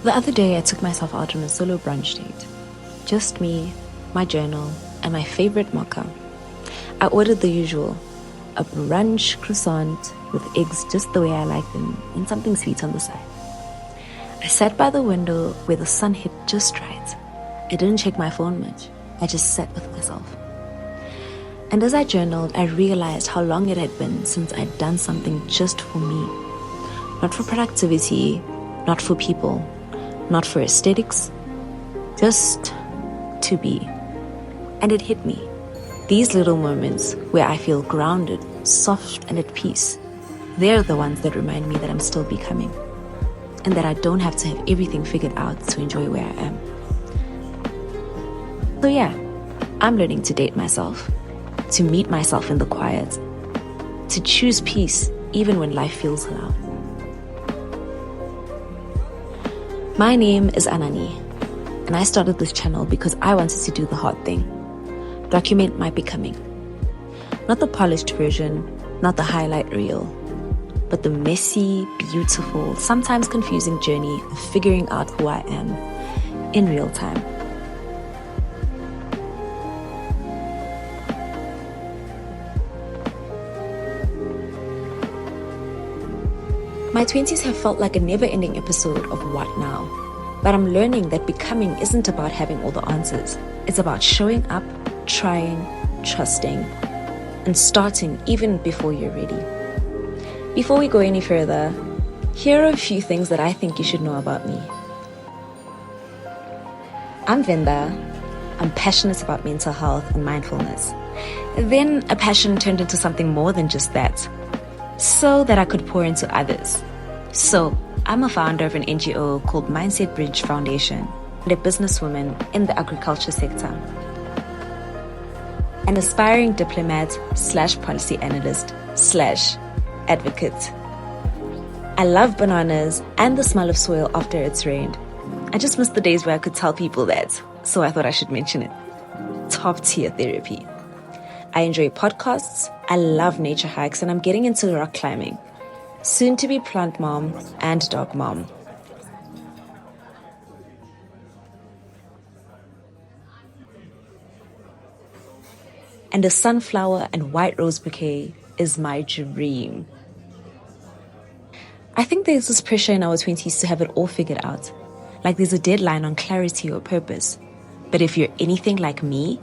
The other day, I took myself out on a solo brunch date. Just me, my journal, and my favorite mocha. I ordered the usual, a brunch croissant with eggs just the way I like them, and something sweet on the side. I sat by the window where the sun hit just right. I didn't check my phone much. I just sat with myself. And as I journaled, I realized how long it had been since I'd done something just for me. Not for productivity, not for people, not for aesthetics, just to be. And it hit me. These little moments where I feel grounded, soft, and at peace, they're the ones that remind me that I'm still becoming, and that I don't have to have everything figured out to enjoy where I am. So yeah, I'm learning to date myself, to meet myself in the quiet, to choose peace even when life feels loud. My name is Anani, and I started this channel because I wanted to do the hard thing, document my becoming. Not the polished version, not the highlight reel, but the messy, beautiful, sometimes confusing journey of figuring out who I am in real time. My 20s have felt like a never-ending episode of What Now? But I'm learning that becoming isn't about having all the answers. It's about showing up, trying, trusting, and starting even before you're ready. Before we go any further, here are a few things that I think you should know about me. I'm Venda. I'm passionate about mental health and mindfulness. Then a passion turned into something more than just that, so that I could pour into others. So, I'm a founder of an NGO called Mindset Bridge Foundation and a businesswoman in the agriculture sector. An aspiring diplomat / policy analyst / advocate. I love bananas and the smell of soil after it's rained. I just miss the days where I could tell people that, so I thought I should mention it. Top tier therapy. I enjoy podcasts, I love nature hikes, and I'm getting into rock climbing. Soon to be plant mom and dog mom. And a sunflower and white rose bouquet is my dream. I think there's this pressure in our 20s to have it all figured out. Like there's a deadline on clarity or purpose. But if you're anything like me,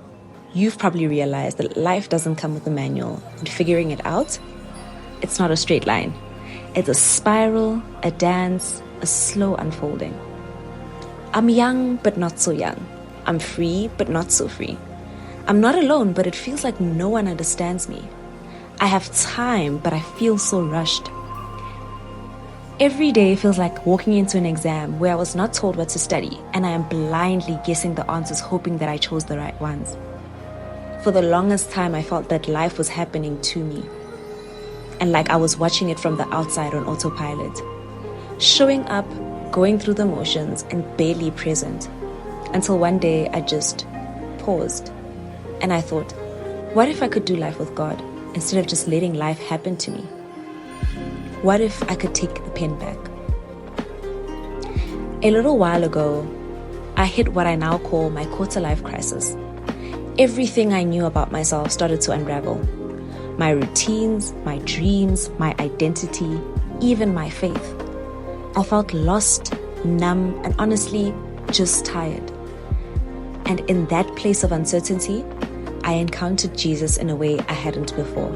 you've probably realized that life doesn't come with a manual, and figuring it out, it's not a straight line. It's a spiral, a dance, a slow unfolding. I'm young, but not so young. I'm free, but not so free. I'm not alone, but it feels like no one understands me. I have time, but I feel so rushed. Every day feels like walking into an exam where I was not told what to study, and I am blindly guessing the answers, hoping that I chose the right ones. For the longest time, I felt that life was happening to me, and like I was watching it from the outside on autopilot. Showing up, going through the motions, and barely present. Until one day, I just paused, and I thought, what if I could do life with God, instead of just letting life happen to me? What if I could take the pen back? A little while ago, I hit what I now call my quarter-life crisis. Everything I knew about myself started to unravel. My routines, my dreams, my identity, even my faith. I felt lost, numb, and honestly, just tired. And in that place of uncertainty, I encountered Jesus in a way I hadn't before.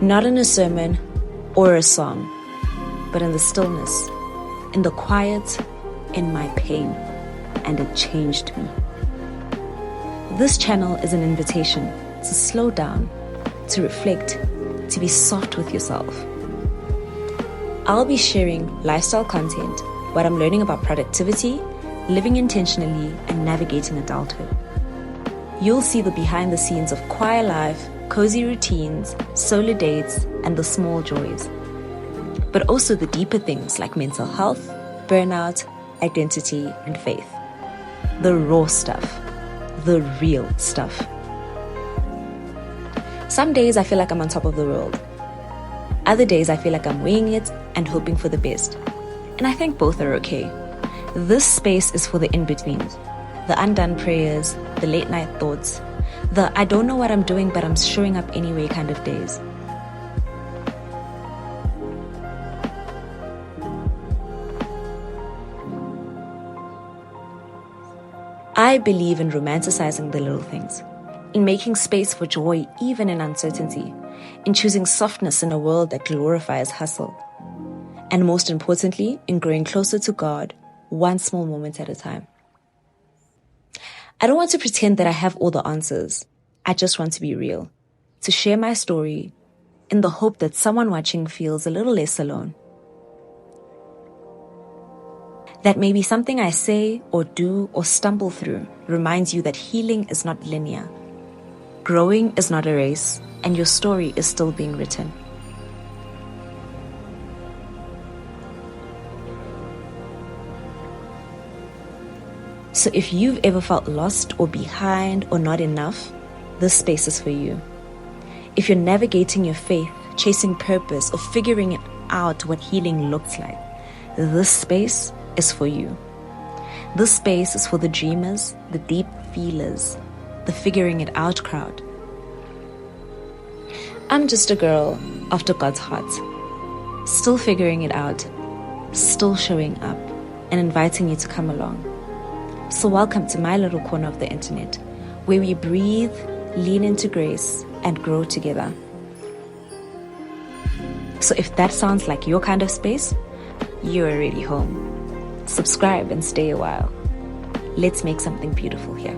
Not in a sermon or a song, but in the stillness, in the quiet, in my pain, and it changed me. This channel is an invitation to slow down, to reflect, to be soft with yourself. I'll be sharing lifestyle content, what I'm learning about productivity, living intentionally, and navigating adulthood. You'll see the behind the scenes of choir life, cozy routines, solo dates, and the small joys. But also the deeper things like mental health, burnout, identity, and faith. The raw stuff. The real stuff. Some days I feel like I'm on top of the world. Other days I feel like I'm weighing it and hoping for the best. And I think both are okay. This space is for the in-betweens. The undone prayers, the late night thoughts, the I don't know what I'm doing but I'm showing up anyway kind of days. I believe in romanticizing the little things, in making space for joy even in uncertainty, in choosing softness in a world that glorifies hustle, and most importantly, in growing closer to God, one small moment at a time. I don't want to pretend that I have all the answers. I just want to be real, to share my story in the hope that someone watching feels a little less alone. That maybe something I say or do or stumble through reminds you that healing is not linear. Growing is not a race, and your story is still being written. So if you've ever felt lost or behind or not enough, this space is for you. If you're navigating your faith, chasing purpose, or figuring out what healing looks like, this space is for you. This space is for the dreamers, the deep feelers, the figuring it out crowd. I'm just a girl after God's heart, still figuring it out, still showing up, and inviting you to come along. So welcome to my little corner of the internet, where we breathe, lean into grace, and grow together. So if that sounds like your kind of space, you're already home. Subscribe and stay a while. Let's make something beautiful here.